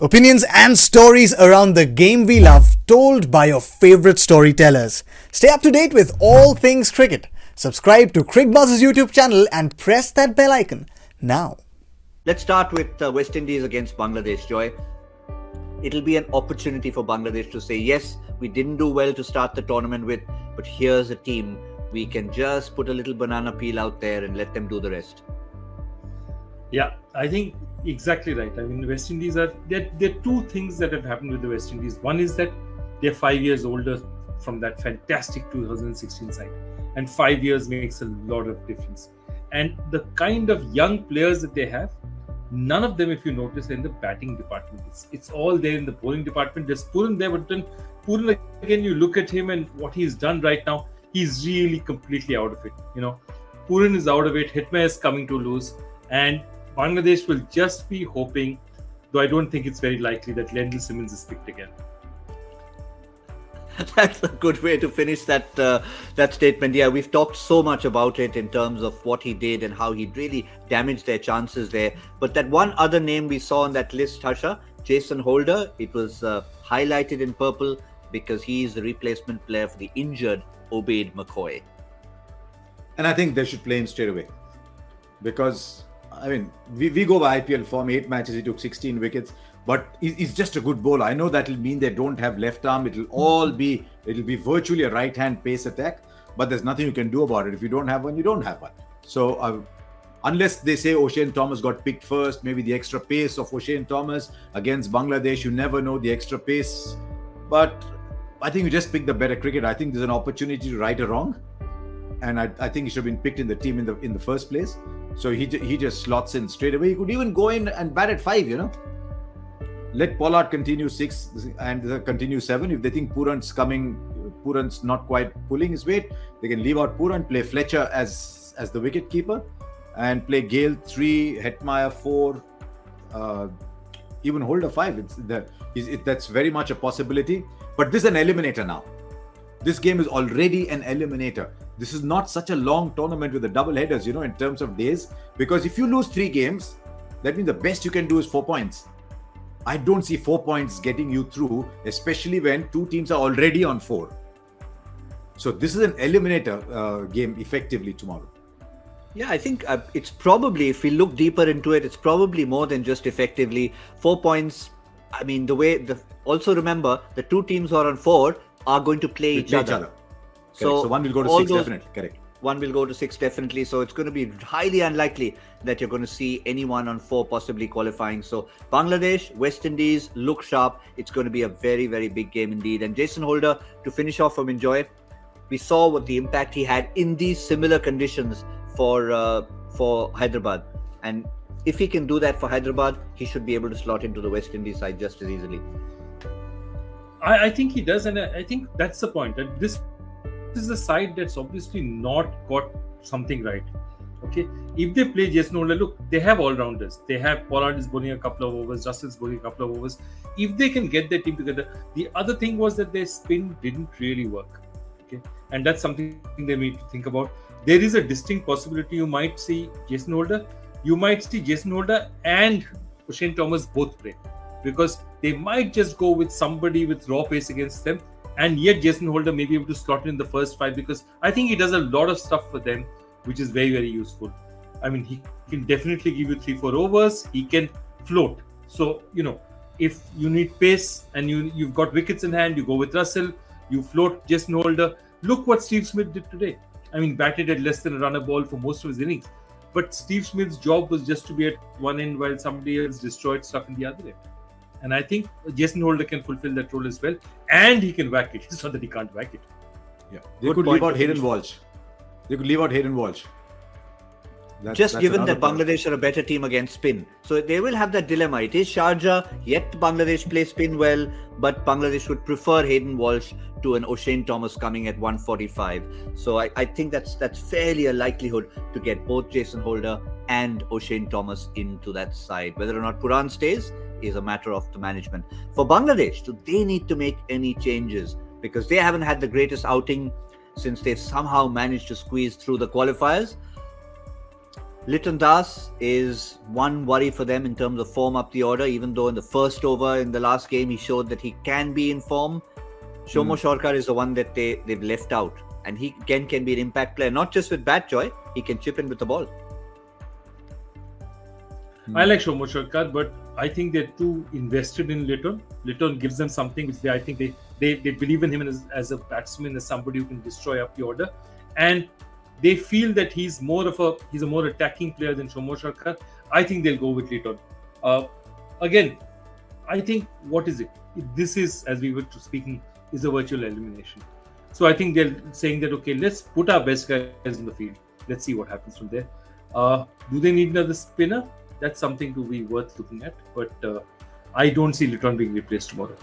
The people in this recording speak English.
Opinions and stories around the game we love, told by your favorite storytellers. Stay up to date with all things cricket. Subscribe to Cricbuzz's YouTube channel and press that bell icon now. Let's start with West Indies against Bangladesh, Joy. It'll be an opportunity for Bangladesh to say, yes, we didn't do well to start the tournament with, but here's a team. We can just put a little banana peel out there and let them do the rest. Yeah, I think exactly right. I mean, the West Indies there are two things that have happened with the West Indies. One is that they're 5 years older from that fantastic 2016 side, and 5 years makes a lot of difference. And the kind of young players that they have, none of them, if you notice, are in the batting department. It's all there in the bowling department. There's Puran there, but then Puran, again, you look at him and what he's done right now, he's really completely out of it. Puran is out of it. Hitmai is coming to lose, and Bangladesh will just be hoping, though I don't think it's very likely, that Lendl Simmons is picked again. That's a good way to finish that statement. Yeah, we've talked so much about it in terms of what he did and how he really damaged their chances there. But that one other name we saw on that list, Harsha, Jason Holder, it was highlighted in purple because he is the replacement player for the injured Obaid McCoy. And I think they should play him straight away. Because, I mean, we go by IPL form, 8 matches, he took 16 wickets. But he's just a good bowler. I know that'll mean they don't have left arm. It'll be virtually a right-hand pace attack. But there's nothing you can do about it. If you don't have one, you don't have one. So unless they say O'Shane Thomas got picked first, maybe the extra pace of O'Shane Thomas against Bangladesh, you never know the extra pace. But I think you just pick the better cricketer. I think there's an opportunity to right a wrong. And I think he should have been picked in the team in the first place. So he just slots in straight away. He could even go in and bat at 5, Let Pollard continue 6 and continue 7. If they think Puran's not quite pulling his weight, they can leave out Puran, play Fletcher as the wicket keeper, and play Gale 3, Hetmeyer 4, even Holder 5. That's very much a possibility. But this is an eliminator now. This game is already an eliminator. This is not such a long tournament with the double headers, in terms of days. Because if you lose 3 games, that means the best you can do is 4 points. I don't see 4 points getting you through, especially when 2 teams are already on 4. So this is an eliminator game effectively tomorrow. Yeah, I think it's probably, if we look deeper into it, it's probably more than just effectively. 4 points, I mean, also remember, the 2 teams who are on 4 are going to play each other. So one will go to 6 definitely, correct. One will go to 6 definitely. So it's going to be highly unlikely that you're going to see anyone on 4 possibly qualifying. So Bangladesh, West Indies, look sharp. It's going to be a very, very big game indeed. And Jason Holder, to finish off from Enjoy, we saw what the impact he had in these similar conditions for Hyderabad. And if he can do that for Hyderabad, he should be able to slot into the West Indies side just as easily. I think he does, and I think that's the point. That this is a side that's obviously not got something right. Okay, if they play Jason Holder, look, they have all-rounders. They have Pollard is bowling a couple of overs, Russell's bowling a couple of overs. If they can get their team together, the other thing was that their spin didn't really work. Okay, and that's something they need to think about. There is a distinct possibility you might see Jason Holder. You might see Jason Holder and O'Shane Thomas both play, because they might just go with somebody with raw pace against them, and yet Jason Holder may be able to slot in the first 5, because I think he does a lot of stuff for them, which is very, very useful. I mean, he can definitely give you 3-4 overs. He can float. So, if you need pace and you've got wickets in hand, you go with Russell, you float Jason Holder. Look what Steve Smith did today. I mean, batted at less than a run a ball for most of his innings. But Steve Smith's job was just to be at one end while somebody else destroyed stuff in the other end. And I think Jason Holder can fulfill that role as well. And he can whack it. It's not that he can't whack it. Yeah, they could leave out Hayden Walsh. Just given that Bangladesh are a better team against spin. So they will have that dilemma. It is Sharjah, yet Bangladesh play spin well, but Bangladesh would prefer Hayden Walsh to an O'Shane Thomas coming at 145. So I think that's fairly a likelihood to get both Jason Holder and O'Shane Thomas into that side. Whether or not Puran stays is a matter of the management. For Bangladesh, do they need to make any changes? Because they haven't had the greatest outing since they've somehow managed to squeeze through the qualifiers. Litton Das is one worry for them in terms of form up the order, even though in the first over in the last game he showed that he can be in form. Shomo Shorkar is the one that they've left out. And he can be an impact player, not just with bat, Joy. He can chip in with the ball. I like Shomo Shorkar, but I think they're too invested in Litton. Litton gives them something which I think they believe in him as a batsman, as somebody who can destroy up the order. And they feel that he's a more attacking player than Shomo Shorkar. I think they'll go with Litton. Again, I think, what is it? This is, as we were speaking, is a virtual elimination. So I think they're saying that, okay, let's put our best guys in the field. Let's see what happens from there. Do they need another spinner? That's something to be worth looking at. But I don't see Litton being replaced tomorrow.